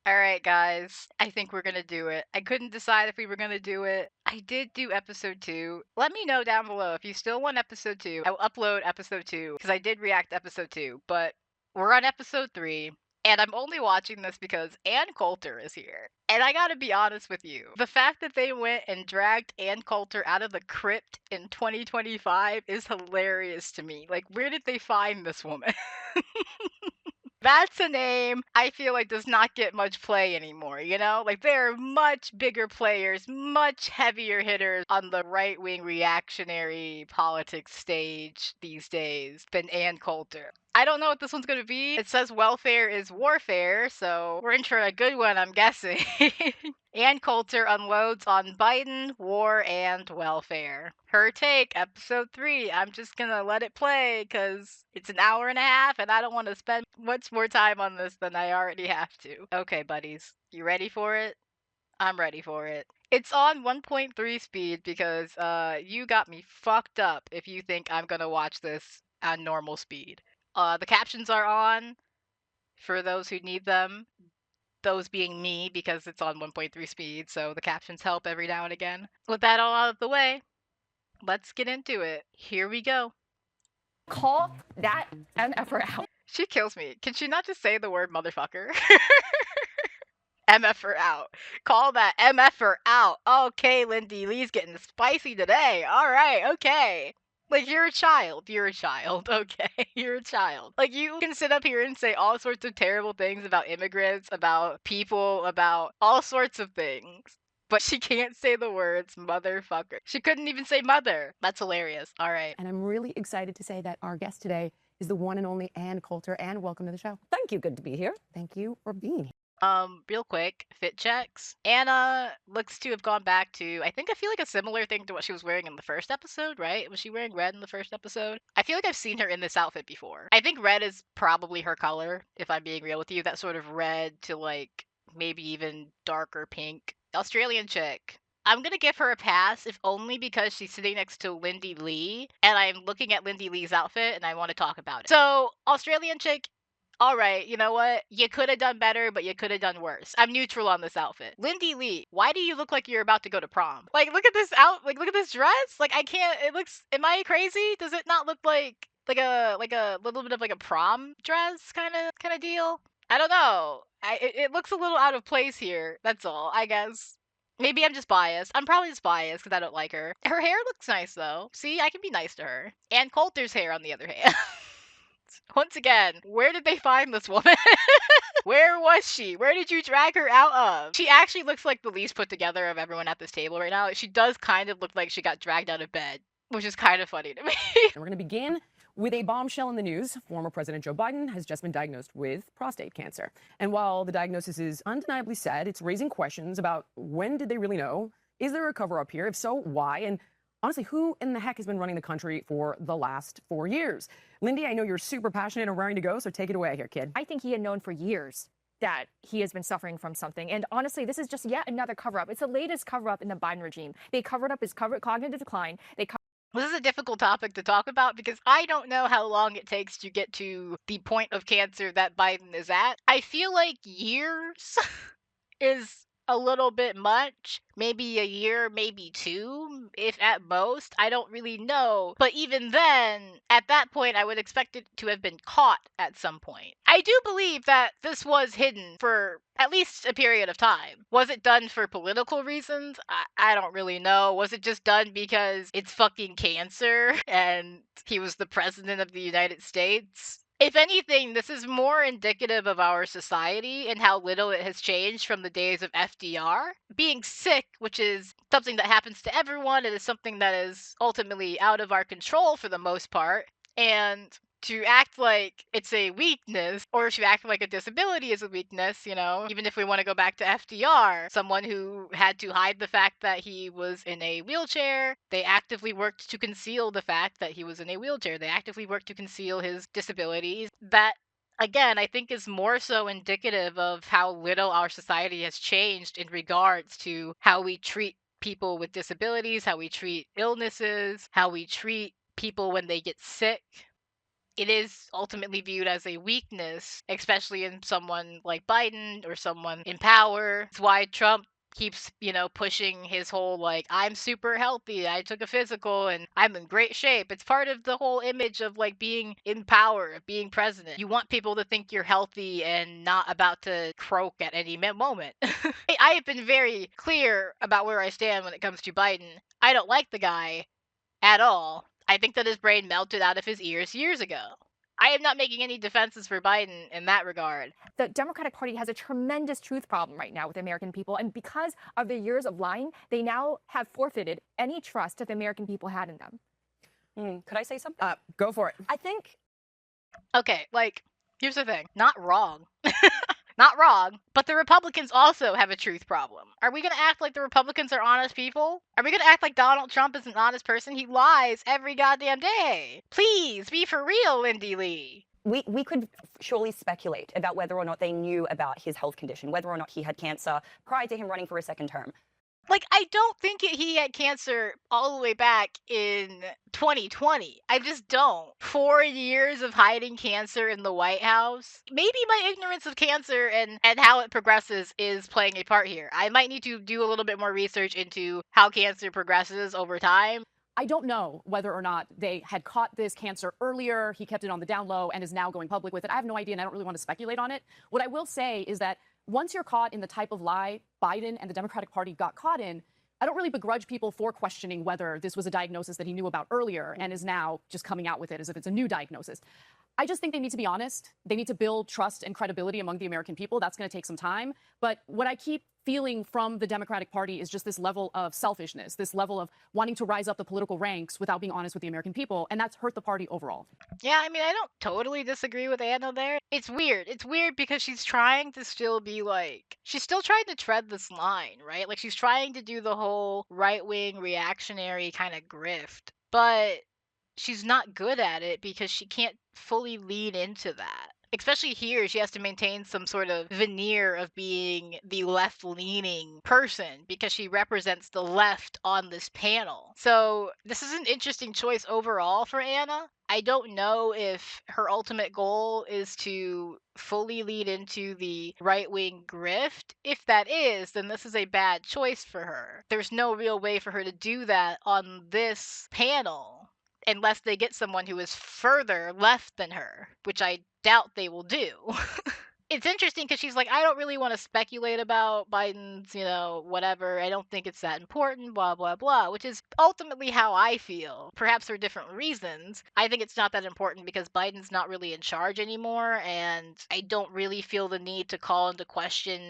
All right, guys. I think we're gonna do it. I couldn't decide if we were gonna do it. I did do episode 2. Let me know down below if you still want episode 2. I will upload episode 2 because I did react to episode 2. But we're on episode 3, and I'm only watching this because Ann Coulter is here. And I gotta be honest with you, the fact that they went and dragged Ann Coulter out of the crypt in 2025 is hilarious to me. Like, where did they find this woman? That's a name I feel like does not get much play anymore, you know? Like, there are much bigger players, much heavier hitters on the right wing reactionary politics stage these days than Ann Coulter. I don't know what this one's gonna be. It says welfare is warfare, so we're in for a good one, I'm guessing. Ann Coulter unloads on Biden, war, and welfare. Her take, episode 3. I'm just gonna let it play because it's an hour and a half and I don't want to spend much more time on this than I already have to. Okay, buddies, you ready for it? I'm ready for it. It's on 1.3 speed because you got me fucked up if you think I'm gonna watch this on normal speed. The captions are on for those who need them, those being me because it's on 1.3 speed, so the captions help every now and again. With that all out of the way, let's get into it. Here we go. Call that MFer out. She kills me. Can she not just say the word motherfucker? MFer out. Call that MFer out. Okay, Lindy Lee's getting spicy today. All right, okay. Like, you're a child. You're a child, okay? You're a child. Like, you can sit up here and say all sorts of terrible things about immigrants, about people, about all sorts of things. But she can't say the words motherfucker. She couldn't even say mother. That's hilarious. All right. And I'm really excited to say that our guest today is the one and only Ann Coulter. Ann, welcome to the show. Thank you. Good to be here. Thank you for being here. Real quick, fit checks. Anna looks to have gone back to, I feel like a similar thing to what she was wearing in the first episode, right? Was she wearing red in the first episode? I feel like I've seen her in this outfit before. I think red is probably her color, if I'm being real with you. That sort of red to like maybe even darker pink. Australian chick. I'm gonna give her a pass, if only because she's sitting next to Lindy Lee, and I'm looking at Lindy Lee's outfit and I want to talk about it. So, Australian chick, all right, you know what? You could have done better, but you could have done worse. I'm neutral on this outfit. Lindy Lee, why do you look like you're about to go to prom? Like, look at this look at this dress. Like, I can't. It looks. Am I crazy? Does it not look like a little bit of like a prom dress kind of deal? I don't know. It looks a little out of place here. That's all. I guess. Maybe I'm just biased. I'm probably just biased because I don't like her. Her hair looks nice though. See, I can be nice to her. Ann Coulter's hair, on the other hand. Once again, where did they find this woman? Where was she? Where did you drag her out of? She actually looks like the least put together of everyone at this table right now. She does kind of look like she got dragged out of bed, which is kind of funny to me. And we're going to begin with a bombshell in the news. Former President Joe Biden has just been diagnosed with prostate cancer. And while the diagnosis is undeniably sad, it's raising questions about when did they really know? Is there a cover up here? If so, why? And honestly, who in the heck has been running the country for the last 4 years? Lindy, I know you're super passionate and raring to go, so take it away here, kid. I think he had known for years that he has been suffering from something. And honestly, this is just yet another cover up. It's the latest cover up in the Biden regime. They covered up his cognitive decline. This is a difficult topic to talk about because I don't know how long it takes to get to the point of cancer that Biden is at. I feel like years is a little bit much. Maybe a year, maybe 2, if at most. I don't really know. But even then, at that point, I would expect it to have been caught at some point. I do believe that this was hidden for at least a period of time. Was it done for political reasons? I don't really know. Was it just done because it's fucking cancer and he was the president of the United States? If anything, this is more indicative of our society and how little it has changed from the days of FDR. Being sick, which is something that happens to everyone, it is something that is ultimately out of our control for the most part. And to act like it's a weakness or to act like a disability is a weakness, you know, even if we want to go back to FDR, someone who had to hide the fact that he was in a wheelchair, they actively worked to conceal the fact that he was in a wheelchair. They actively worked to conceal his disabilities. That, again, I think is more so indicative of how little our society has changed in regards to how we treat people with disabilities, how we treat illnesses, how we treat people when they get sick. it is ultimately viewed as a weakness, especially in someone like Biden or someone in power. It's why Trump keeps, pushing his whole like, I'm super healthy, I took a physical and I'm in great shape. It's part of the whole image of like being in power, of being president. You want people to think you're healthy and not about to croak at any moment. I have been very clear about where I stand when it comes to Biden. I don't like the guy at all. I think that his brain melted out of his ears years ago. I am not making any defenses for Biden in that regard. The Democratic Party has a tremendous truth problem right now with the American people. And because of the years of lying, they now have forfeited any trust that the American people had in them. Could I say something? Go for it. I think Okay, like, here's the thing. Not wrong. Not wrong, but the Republicans also have a truth problem. Are we going to act like the Republicans are honest people? Are we going to act like Donald Trump is an honest person? He lies every goddamn day. Please, be for real, Lindy Lee. we could surely speculate about whether or not they knew about his health condition, whether or not he had cancer prior to him running for a second term. Like, I don't think he had cancer all the way back in 2020. I just don't. 4 years of hiding cancer in the White House. Maybe my ignorance of cancer and how it progresses is playing a part here. I might need to do a little bit more research into how cancer progresses over time. I don't know whether or not they had caught this cancer earlier. He kept it on the down low and is now going public with it. I have no idea, and I don't really want to speculate on it. What I will say is that once you're caught in the type of lie Biden and the Democratic Party got caught in, I don't really begrudge people for questioning whether this was a diagnosis that he knew about earlier and is now just coming out with it as if it's a new diagnosis. I just think they need to be honest. They need to build trust and credibility among the American people. That's going to take some time. But what I keep feeling from the Democratic Party is just this level of selfishness, this level of wanting to rise up the political ranks without being honest with the American people. And that's hurt the party overall. Yeah, I mean, I don't totally disagree with Anna there. It's weird. It's weird because she's trying to still be like, she's still trying to tread this line, right? Like, she's trying to do the whole right wing reactionary kind of grift. But she's not good at it because she can't fully lean into that. Especially here, she has to maintain some sort of veneer of being the left-leaning person because she represents the left on this panel. So this is an interesting choice overall for Anna. I don't know if her ultimate goal is to fully lead into the right-wing grift. If that is, then this is a bad choice for her. There's no real way for her to do that on this panel unless they get someone who is further left than her, which I doubt they will do. It's interesting because she's like, I don't really want to speculate about Biden's, whatever. I don't think it's that important, blah, blah, blah, which is ultimately how I feel. Perhaps for different reasons. I think it's not that important because Biden's not really in charge anymore, and I don't really feel the need to call into question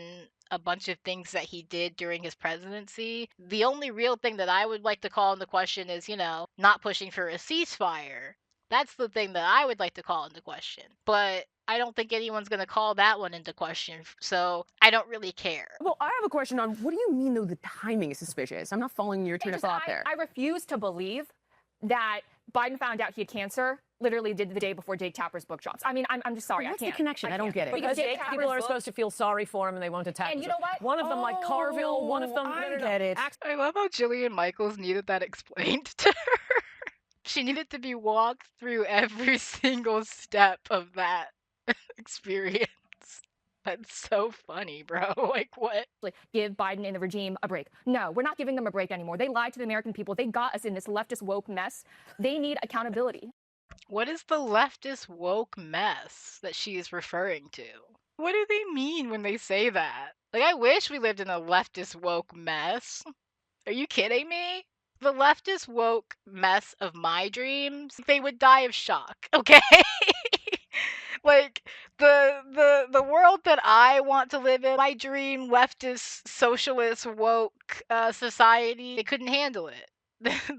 a bunch of things that he did during his presidency. The only real thing that I would like to call into question is, not pushing for a ceasefire. That's the thing that I would like to call into question. But I don't think anyone's going to call that one into question, so I don't really care. Well, I have a question on what do you mean, though, the timing is suspicious? I'm not following your train of thought there. I refuse to believe that Biden found out he had cancer literally did the day before Jake Tapper's book drops. I mean, I'm just sorry. What's I can't. the connection? I don't get it. Because people are supposed to feel sorry for him and they won't attack him. And you know what? One of them, like Carville, one of them. I get it. I love how Jillian Michaels needed that explained to her. She needed to be walked through every single step of that experience. That's so funny, bro. Like, what? Give Biden and the regime a break. No, we're not giving them a break anymore. They lied to the American people. They got us in this leftist woke mess. They need accountability. What is the leftist woke mess that she is referring to? What do they mean when they say that? Like, I wish we lived in a leftist woke mess. Are you kidding me? The leftist woke mess of my dreams, they would die of shock, okay? Like, the world that I want to live in, my dream leftist socialist woke society, they couldn't handle it.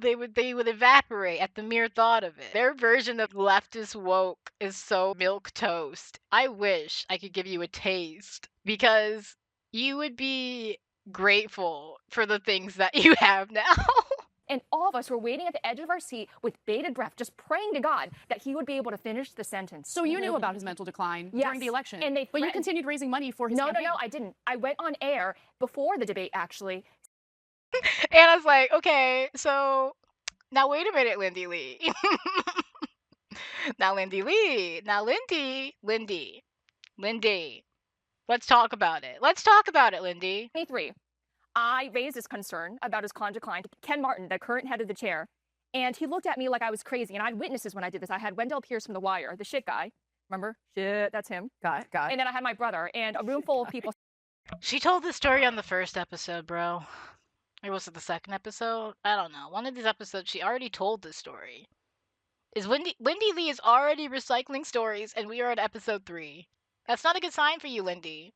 They would evaporate at the mere thought of it. Their version of leftist woke is so milquetoast. I wish I could give you a taste because you would be grateful for the things that you have now. And all of us were waiting at the edge of our seat with bated breath, just praying to God that he would be able to finish the sentence. So you knew about his mental decline during the election, and but you continued raising money for his campaign. No, I didn't. I went on air before the debate, actually. And I was like, okay, so now wait a minute, Lindy Lee. Now, Lindy Lee. Now, Lindy. Let's talk about it. Let's talk about it, Lindy. 23, I raised this concern about his decline to Ken Martin, the current head of the chair, and he looked at me like I was crazy. And I had witnesses when I did this. I had Wendell Pierce from The Wire, the shit guy. Remember? Shit, that's him. Got it. And then I had my brother and a room full of people. She told this story on the first episode, bro. Or was it the second episode? I don't know. One of these episodes, she already told this story. Lindy Lee is already recycling stories, and we are at episode 3. That's not a good sign for you, Lindy.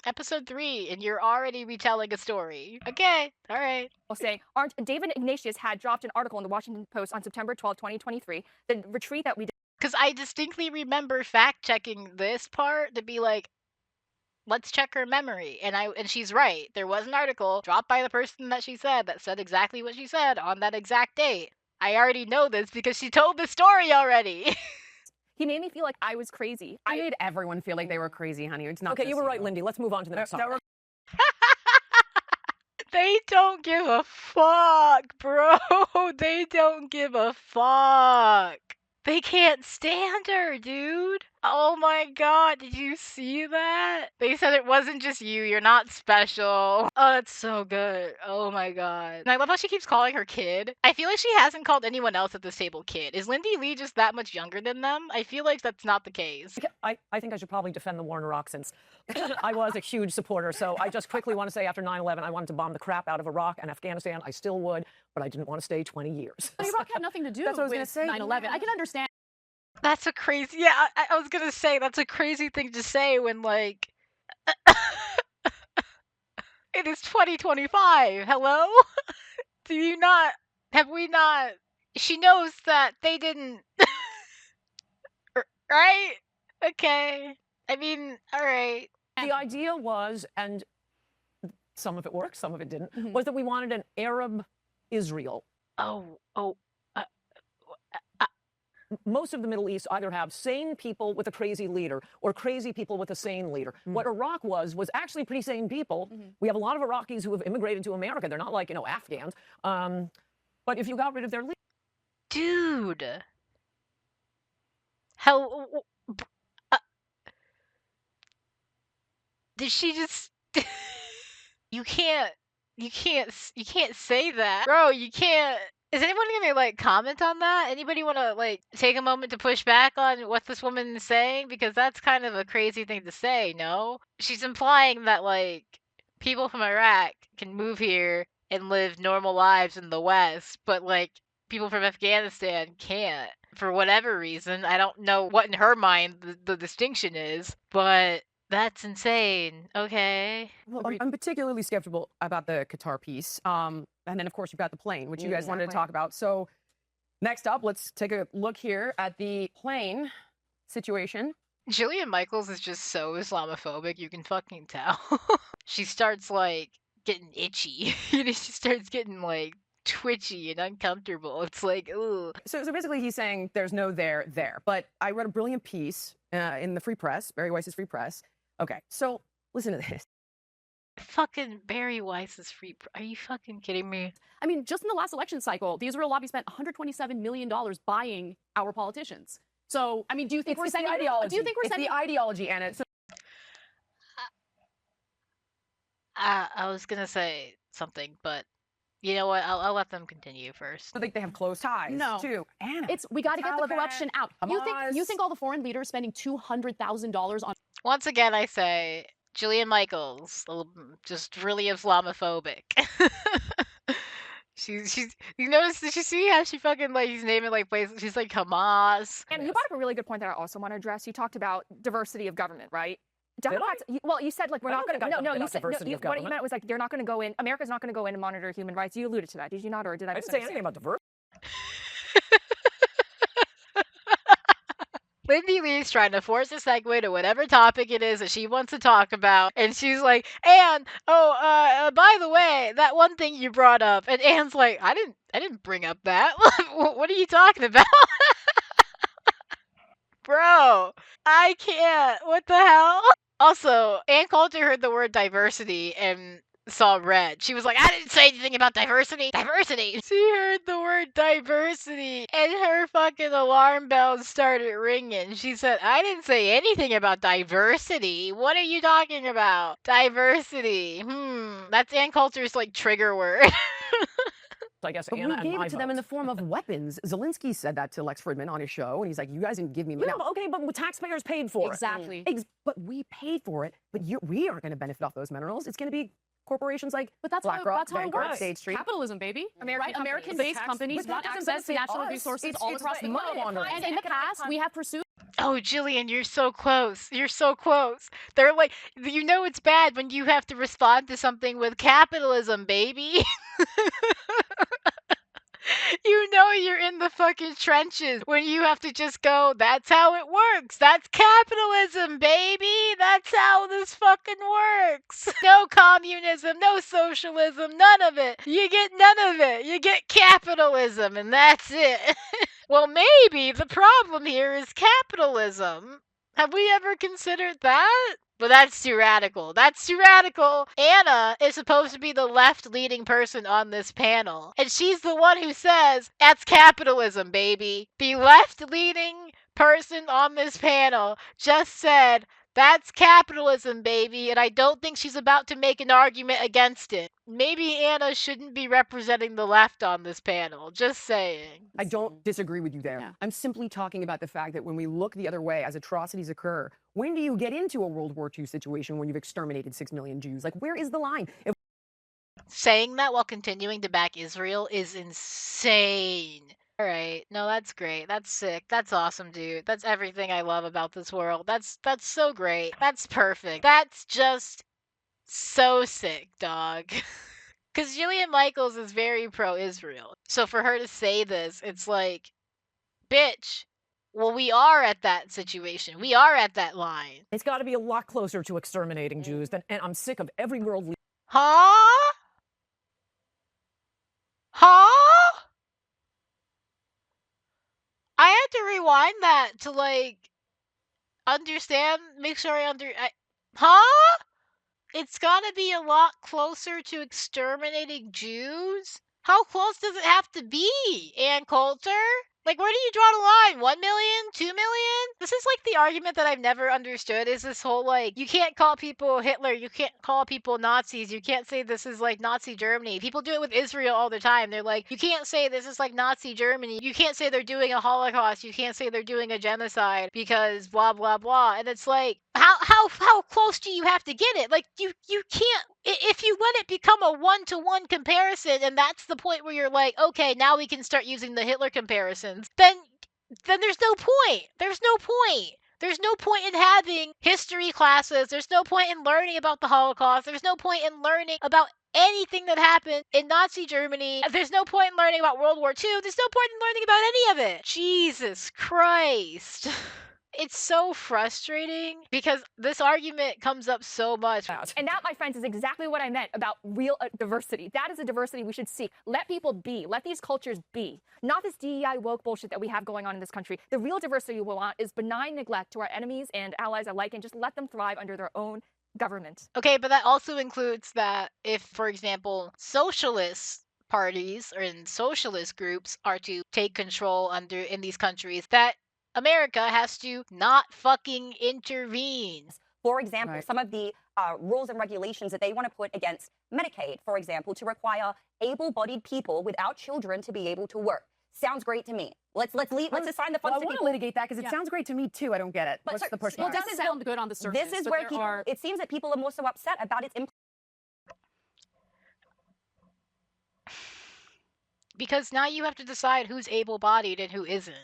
Episode 3, and you're already retelling a story. Okay, all right. I'll say, David Ignatius had dropped an article in the Washington Post on September 12, 2023. The retreat that we did. Because I distinctly remember fact-checking this part to be like, let's check her memory. And she's right. There was an article dropped by the person that she said that said exactly what she said on that exact date. I already know this because she told the story already. He made me feel like I was crazy. I made everyone feel like they were crazy, honey. It's not Okay, just you were right, Lindy. Let's move on to the next topic. They don't give a fuck, bro. They don't give a fuck. They can't stand her, dude. Oh my god, did you see that? They said it wasn't just you, you're not special. Oh, that's so good. Oh my god. And I love how she keeps calling her kid. I feel like she hasn't called anyone else at this table kid. Is Lindy Lee just that much younger than them? I feel like that's not the case. I think I should probably defend the war in Iraq since I was a huge supporter. So I just quickly want to say after 9/11, I wanted to bomb the crap out of Iraq and Afghanistan. I still would, but I didn't want to stay 20 years. But Iraq had nothing to do That's what I was gonna with say. 9/11. I can understand. That's a crazy, yeah, I was gonna say, that's a crazy thing to say when, like, it is 2025, hello? Do you not, have we not, she knows that they didn't, right? Okay, I mean, alright. The idea was, and some of it worked, some of it didn't, was that we wanted an Arab Israel. Most of the Middle East either have sane people with a crazy leader or crazy people with a sane leader. What Iraq was actually pretty sane people. We have a lot of Iraqis who have immigrated to America. They're not like, Afghans. But if you got rid of their leader. Dude. How, did she just, you can't say that. Bro, you can't. Is anyone gonna, like, comment on that? Anybody wanna, like, take a moment to push back on what this woman is saying? Because that's kind of a crazy thing to say, no? She's implying that, like, people from Iraq can move here and live normal lives in the West, but, like, people from Afghanistan can't. For whatever reason. I don't know what in her mind the distinction is, but that's insane. Okay. Well, I'm particularly skeptical about the Qatar piece. And then, of course, you've got the plane, which you guys wanted to talk about. So next up, let's take a look here at the plane situation. Jillian Michaels is just so Islamophobic, you can fucking tell. She starts, like, getting itchy. She starts getting, like, twitchy and uncomfortable. It's like, ooh. So basically he's saying there's no there. But I read a brilliant piece in the Free Press, Barry Weiss's Free Press. Okay, so listen to this. Fucking Barry Weiss's are you fucking kidding me? I mean, just in the last election cycle, the Israel lobby spent $127 million buying our politicians. So, I mean, do you think we're sending ideology? Do you think we're it's sending the ideology, Anna? So I was gonna say something, but you know what? I'll let them continue first. I think they have close ties. No. too. Anna, It's we got to get the Taliban, corruption out. You Hamas. think all the foreign leaders spending $200,000 on Once again, I say Jillian Michaels, just really Islamophobic. She's you notice, did you see how she fucking, like, he's naming, like, places, she's like Hamas. And you brought up a really good point that I also want to address. You talked about diversity of government, right? Democrats, you said, like, we're not going to go. No, you said diversity of what you government. meant was, like, they're not going to go in. America's not going to go in and monitor human rights. You alluded to that, did you not, or did I? I didn't say anything about diversity. Lindy Lee's trying to force a segue to whatever topic it is that she wants to talk about, and she's like, "Anne, by the way, that one thing you brought up," and Anne's like, I didn't bring up that. What are you talking about?" Bro, I can't. What the hell? Also, Ann Coulter heard the word diversity and saw red. She was like, I didn't say anything about diversity. Diversity. She heard the word diversity and her fucking alarm bells started ringing. She said, I didn't say anything about diversity. What are you talking about? Diversity. That's Ann Coulter's like trigger word. I guess But Anna we and gave my it to them in the vote. form of weapons. Zelensky said that to Lex Fridman on his show, and he's like, you guys didn't give me... Yeah, Now, okay, but taxpayers paid for it. Exactly. but we paid for it, but we aren't going to benefit off those minerals. It's going to be corporations like But that's BlackRock, how it Vanguard, works. State Street. Capitalism, baby. American companies. American-based companies But that want doesn't access to benefit natural us. resources It's all across the money globe. laundering. And in the past, we have pursued Oh, Jillian, you're so close. You're so close. They're like, you know it's bad when you have to respond to something with capitalism, baby. You know you're in the fucking trenches when you have to just go, that's how it works. That's capitalism, baby. That's how this fucking works. No communism, no socialism, none of it. You get none of it. You get capitalism, and that's it. Well, maybe the problem here is capitalism. Have we ever considered that? But that's too radical. That's too radical. Anna is supposed to be the left-leaning person on this panel. And she's the one who says, that's capitalism, baby. The left-leaning person on this panel just said, that's capitalism, baby. And I don't think she's about to make an argument against it. Maybe Anna shouldn't be representing the left on this panel. Just saying. I don't disagree with you there. Yeah. I'm simply talking about the fact that when we look the other way as atrocities occur, when do you get into a World War II situation when you've exterminated 6 million Jews? Like, where is the line? If Saying that while continuing to back Israel is insane. All right. No, that's great. That's sick. That's awesome, dude. That's everything I love about this world. That's so great. That's perfect. That's just so sick, dog. Because Jillian Michaels is very pro-Israel. So for her to say this, it's like, bitch, well, we are at that situation. We are at that line. It's got to be a lot closer to exterminating Jews than, and I'm sick of every world leader. Huh? Huh? I had to rewind that to like understand, make sure huh? It's gotta be a lot closer to exterminating Jews? How close does it have to be, Ann Coulter? Like, where do you draw the line? 1 million? 2 million? This is like the argument that I've never understood is this whole like, you can't call people Hitler, you can't call people Nazis, you can't say this is like Nazi Germany. People do it with Israel all the time. They're like, you can't say this is like Nazi Germany. You can't say they're doing a Holocaust. You can't say they're doing a genocide because blah, blah, blah. And it's like, how close do you have to get it? Like, you can't, if you let it become a one-to-one comparison, and that's the point where you're like, okay, now we can start using the Hitler comparisons, then there's no point. There's no point. There's no point in having history classes. There's no point in learning about the Holocaust. There's no point in learning about anything that happened in Nazi Germany. There's no point in learning about World War II. There's no point in learning about any of it. Jesus Christ. It's so frustrating because this argument comes up so much. And that, my friends, is exactly what I meant about real diversity. That is a diversity we should seek. Let people be. Let these cultures be. Not this DEI woke bullshit that we have going on in this country. The real diversity we want is benign neglect to our enemies and allies alike, and just let them thrive under their own government. Okay, but that also includes that if, for example, socialist parties or in socialist groups are to take control in these countries, that America has to not fucking intervene. For example, Right. some of the rules and regulations that they want to put against Medicaid, for example, to require able-bodied people without children to be able to work. Sounds great to me. Let's assign the Well, funds I to want to people. litigate that because it sounds great to me too. I don't get it. But What's sir, the pushback? Well, it This does is sound good on the surface. This is but where there people, are... it seems that people are more so upset about its Because now you have to decide who's able-bodied and who isn't.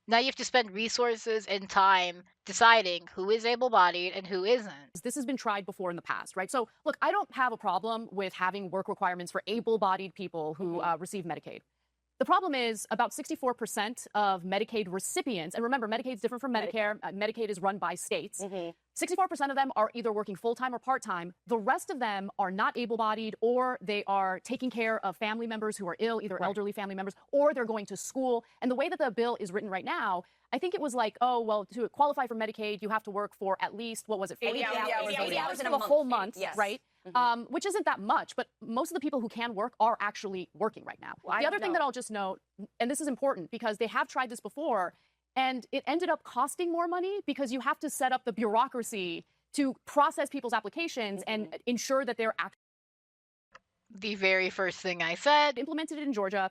Now you have to spend resources and time deciding who is able-bodied and who isn't. This has been tried before in the past, right? So, look, I don't have a problem with having work requirements for able-bodied people who receive Medicaid. The problem is about 64% of Medicaid recipients, and remember, Medicaid is different from Medicare. Medicaid is run by states. 64% of them are either working full-time or part-time. The rest of them are not able-bodied, or they are taking care of family members who are ill, either elderly family members, or they're going to school. And the way that the bill is written right now, I think it was like, oh, well, to qualify for Medicaid, you have to work for at least, what was it? 80 hours80 a hours month. of a full month, Yes. right? which isn't that much, but most of the people who can work are actually working right now. Well, the other thing no. that I'll just note, and this is important because they have tried this before, and it ended up costing more money because you have to set up the bureaucracy to process people's applications and ensure that they're actually The very first thing I said. implemented it in Georgia.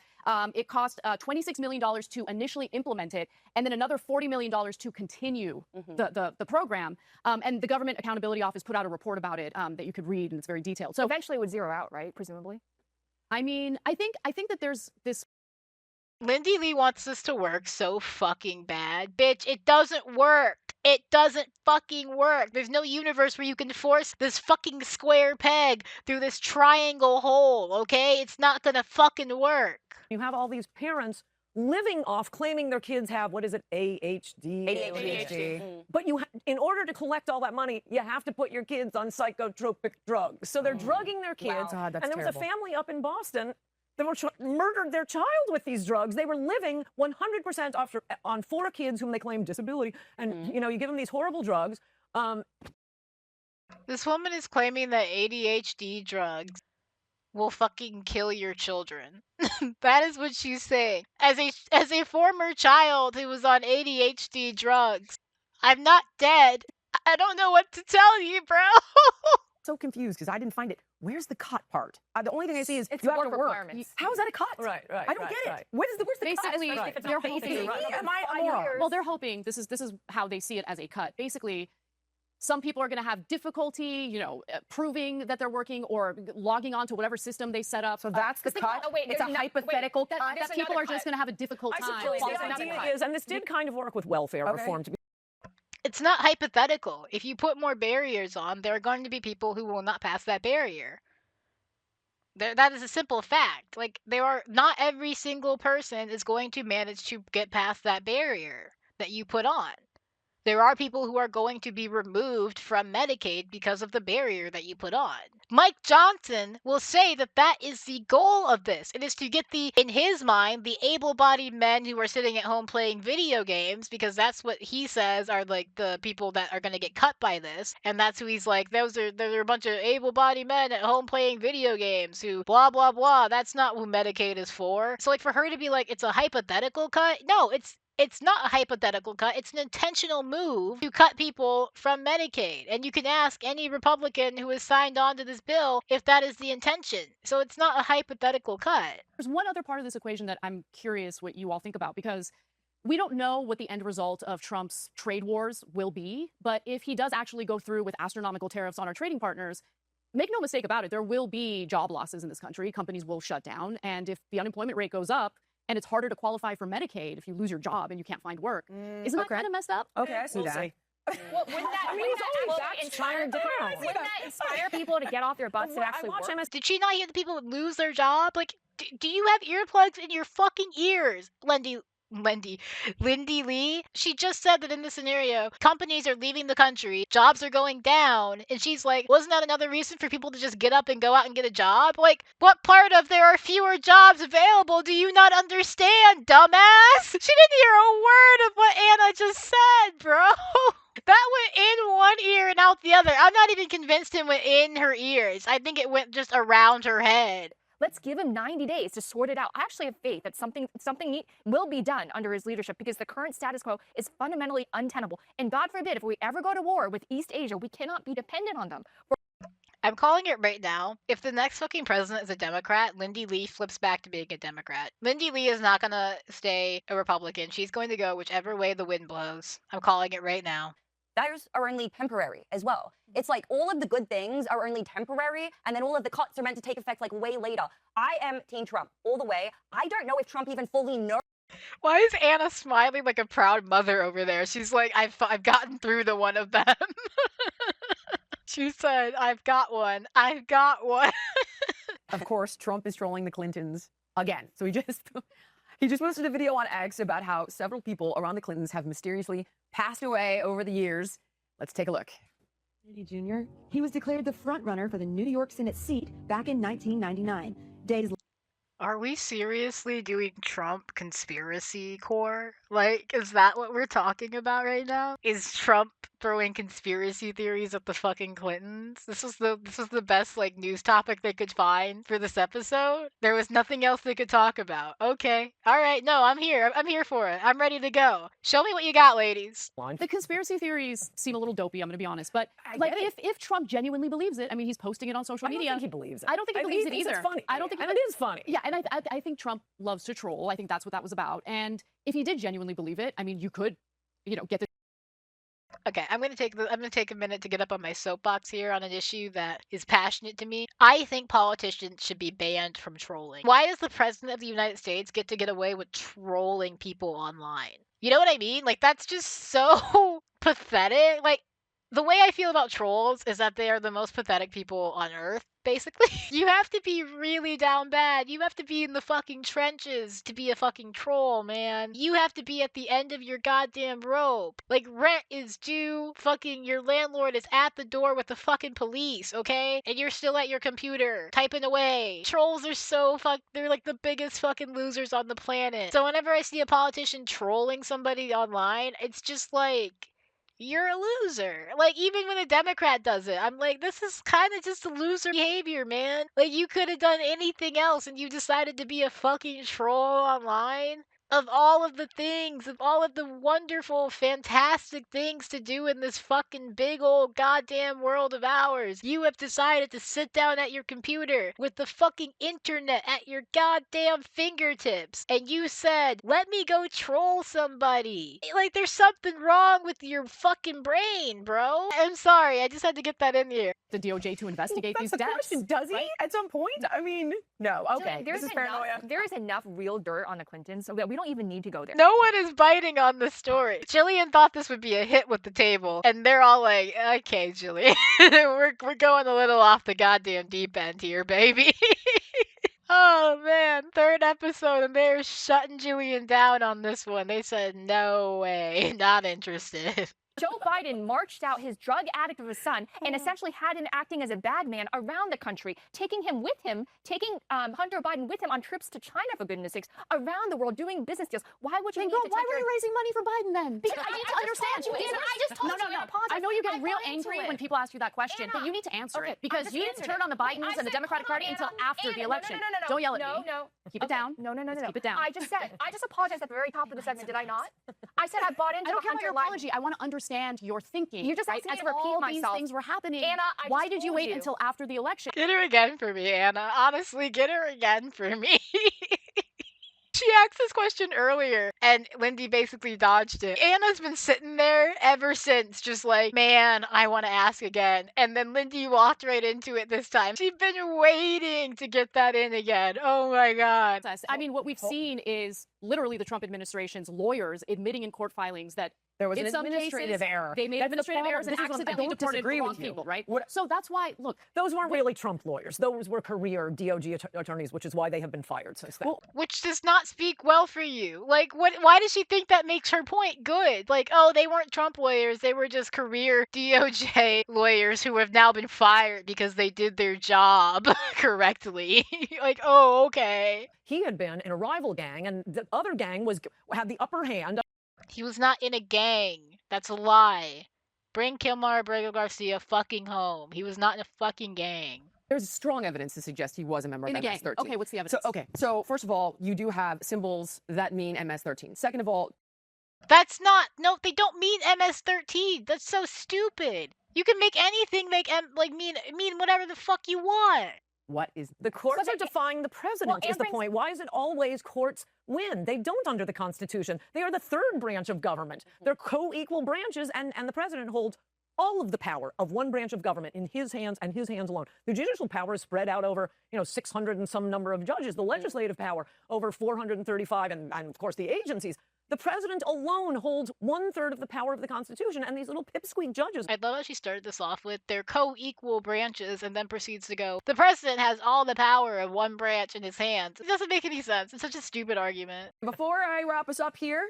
It cost $26 million to initially implement it, and then another $40 million to continue the program. And the Government Accountability Office put out a report about it that you could read, and it's very detailed. So Eventually it would zero out, right? Presumably. I mean, I think that there's this. Lindy Lee wants this to work so fucking bad. Bitch, it doesn't work. It doesn't fucking work. There's no universe where you can force this fucking square peg through this triangle hole, okay? It's not gonna fucking work. You have all these parents living off claiming their kids have, what is it, ADHD? ADHD. But in order to collect all that money, you have to put your kids on psychotropic drugs. So they're drugging their kids. God, that's and there was a terrible. family up in Boston that murdered their child with these drugs. They were living 100% on 4 kids whom they claimed disability. And, you give them these horrible drugs. This woman is claiming that ADHD drugs will fucking kill your children. That is what she's saying. As a former child who was on ADHD drugs, I'm not dead. I don't know what to tell you, bro. So confused because I didn't find it. Where's the cut part? The only thing I see is It's you have work to work. requirements. How is that a cut? Right. I don't get it. Where's the Basically, cut? they're hoping. Am I immoral? Well, they're hoping this is how they see it as a cut. Basically, some people are going to have difficulty, proving that they're working or logging on to whatever system they set up. So that's the cut. oh, wait, It's a there's hypothetical that- cut. there's that people another are just cut. going to have a difficult I time. suppose Well, the there's another idea cut. is, and this did kind of work with welfare Okay. reform, to be It's not hypothetical. If you put more barriers on, there are going to be people who will not pass that barrier. That is a simple fact. Like, not every single person is going to manage to get past that barrier that you put on. There are people who are going to be removed from Medicaid because of the barrier that you put on. Mike Johnson will say that that is the goal of this. It is to get in his mind, the able-bodied men who are sitting at home playing video games, because that's what he says are like the people that are going to get cut by this. And that's who he's like, those are a bunch of able-bodied men at home playing video games who blah, blah, blah. That's not who Medicaid is for. So like for her to be like, it's a hypothetical cut. No, it's not a hypothetical cut. It's an intentional move to cut people from Medicaid. And you can ask any Republican who has signed on to this bill if that is the intention. So it's not a hypothetical cut. There's one other part of this equation that I'm curious what you all think about, because we don't know what the end result of Trump's trade wars will be. But if he does actually go through with astronomical tariffs on our trading partners, make no mistake about it, there will be job losses in this country. Companies will shut down. And if the unemployment rate goes up, and it's harder to qualify for Medicaid if you lose your job and you can't find work. Isn't that okay. kind of messed up? Okay, I see We'll that. see. Well, wouldn't that, I mean, wouldn't he's that always actually that inspire, tired down. wouldn't that inspire people to get off their butts and actually I watch work? MS Did she not hear the people would lose their job? Like, do you have earplugs in your fucking ears, Lindy Lee? She just said that in this scenario, companies are leaving the country, jobs are going down, and she's like, wasn't that another reason for people to just get up and go out and get a job? Like, what part of there are fewer jobs available do you not understand, dumbass? She didn't hear a word of what Anna just said, bro. That went in one ear and out the other. I'm not even convinced it went in her ears. I think it went just around her head. Let's give him 90 days to sort it out. I actually have faith that something will be done under his leadership, because the current status quo is fundamentally untenable. And God forbid, if we ever go to war with East Asia, we cannot be dependent on them. I'm calling it right now. If the next fucking president is a Democrat, Lindy Lee flips back to being a Democrat. Lindy Lee is not going to stay a Republican. She's going to go whichever way the wind blows. I'm calling it right now. Those are only temporary as well. It's like all of the good things are only temporary, and then all of the cuts are meant to take effect like way later. I am Team Trump all the way. I don't know if Trump even fully knows. Why is Anna smiling like a proud mother over there? She's like, I've gotten through to one of them. She said, I've got one. I've got one. Of course, Trump is trolling the Clintons again. So he just posted a video on X about how several people around the Clintons have mysteriously passed away over the years. Let's take a look. Kennedy Jr. He was declared the frontrunner for the New York Senate seat back in 1999. Days Are we seriously doing Trump conspiracy core? Like, is that what we're talking about right now? Is Trump throwing conspiracy theories at the fucking Clintons? This was the best like news topic they could find for this episode. There was nothing else they could talk about. Okay. All right. No, I'm here. I'm here for it. I'm ready to go. Show me what you got, ladies. The conspiracy theories seem a little dopey, I'm going to be honest. But like, if Trump genuinely believes it, I mean, he's posting it on social media. I don't think he believes it. I don't think he believes it either. It's funny. I don't think and it is funny. Yeah, and I think Trump loves to troll. I think that's what that was about. And if he did genuinely believe it, I mean, you could, get the Okay, I'm gonna take a minute to get up on my soapbox here on an issue that is passionate to me. I think politicians should be banned from trolling. Why does the president of the United States get away with trolling people online? You know what I mean? Like, that's just so pathetic. Like, the way I feel about trolls is that they are the most pathetic people on earth, basically. You have to be really down bad. You have to be in the fucking trenches to be a fucking troll, man. You have to be at the end of your goddamn rope. Like, rent is due, fucking your landlord is at the door with the fucking police, okay? And you're still at your computer, typing away. Trolls are they're like the biggest fucking losers on the planet. So whenever I see a politician trolling somebody online, it's just like, you're a loser. Like, even when a Democrat does it, I'm like, this is kind of just a loser behavior, man. Like, you could have done anything else and you decided to be a fucking troll online. Of all of the things, of all of the wonderful, fantastic things to do in this fucking big old goddamn world of ours, you have decided to sit down at your computer with the fucking internet at your goddamn fingertips. And you said, let me go troll somebody. Like, there's something wrong with your fucking brain, bro. I'm sorry, I just had to get that in here. the DOJ to investigate That's these the deaths. question. Does he at some point? I mean, no. Okay, There's this is enough, paranoia. there is enough real dirt on the Clintons so that we don't even need to go there. No one is biting on the story. Jillian thought this would be a hit with the table, and they're all like, okay, Jillian, we're going a little off the goddamn deep end here, baby. Oh man, third episode, and they're shutting Jillian down on this one. They said, no way, not interested. Joe Biden marched out his drug addict of a son and essentially had him acting as a bad man around the country, taking Hunter Biden with him on trips to China, for goodness sakes, around the world, doing business deals. Why would you need to Why take were your... you raising money for Biden then? Because I need to just understand. told you, Anna, I just told you, I apologize. I know you get I real bought into angry it. when people ask you that question, but Anna, you need to answer okay, it because I just you didn't answered turn it. on the Bidens I and the said, Democratic hold on, Party until Anna. after the Anna, election. No. Don't yell at no, me. No, Keep it down. No. Let's keep it down. I just apologized at the very top of the segment, did I not? I said I bought into I don't care about Hunter your Biden. apology. I want to understand your thinking. You just right? asked me As to repeat all myself. these things were happening. Anna, I why just did you told wait you. until after the election? Get her again for me, Anna. Honestly, get her again for me. She asked this question earlier, and Lindy basically dodged it. Anna's been sitting there ever since, just like, man, I want to ask again. And then Lindy walked right into it this time. She's been waiting to get that in again. Oh my God. I mean, what we've seen is literally the Trump administration's lawyers admitting in court filings that There was in an some administrative cases, error. They made That's the administrative problem. errors and This is what I accidentally don't deported disagree the wrong with you. people, right? What- So that's why, look, Those weren't really Trump lawyers. Those were career DOJ attorneys, which is why they have been fired since then. Which does not speak well for you. Like, why does she think that makes her point good? Like, oh, they weren't Trump lawyers. They were just career DOJ lawyers who have now been fired because they did their job correctly. Like, oh, okay. He had been in a rival gang, and the other gang had the upper hand. He was not in a gang. That's a lie. Bring Kilmar Abrego Garcia fucking home. He was not in a fucking gang. There's strong evidence to suggest he was a member in a of gang. MS-13. Okay, what's the evidence? So first of all, you do have symbols that mean MS-13. Second of all, That's not. No, they don't mean MS-13. That's so stupid. You can make anything mean whatever the fuck you want. what is The courts But are defying the president, Well, is the Anne point. Why is it always courts win? They don't under the Constitution. They are the third branch of government. They're co-equal branches, and the president holds all of the power of one branch of government in his hands and his hands alone. The judicial power is spread out over, 600 and some number of judges. The legislative power over 435, and of course the agencies. The president alone holds 1/3 of the power of the Constitution, and these little pipsqueak judges. I love how she started this off with their co-equal branches and then proceeds to go, the president has all the power of one branch in his hands. It doesn't make any sense. It's such a stupid argument. Before I wrap us up here,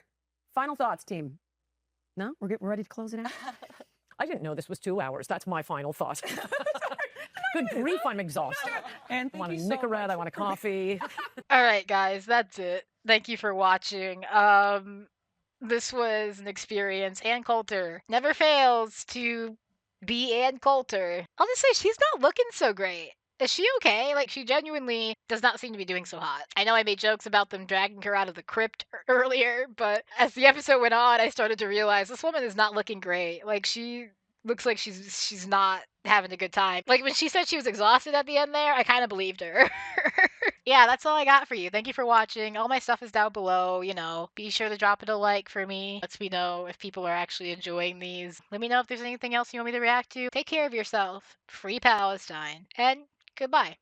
final thoughts, team. No, we're ready to close it out. I didn't know this was 2 hours. That's my final thought. Good grief, I'm exhausted. And I want a Nicorette, I want a coffee. All right, guys, that's it. Thank you for watching. This was an experience. Ann Coulter never fails to be Ann Coulter. I'll just say she's not looking so great. Is she okay? Like, she genuinely does not seem to be doing so hot. I know I made jokes about them dragging her out of the crypt earlier, but as the episode went on, I started to realize this woman is not looking great. Like, she looks like she's not having a good time. Like, when she said she was exhausted at the end there, I kind of believed her. Yeah, that's all I got for you. Thank you for watching. All my stuff is down below. Be sure to drop it a like for me. Lets me know if people are actually enjoying these. Let me know if there's anything else you want me to react to. Take care of yourself. Free Palestine. And goodbye.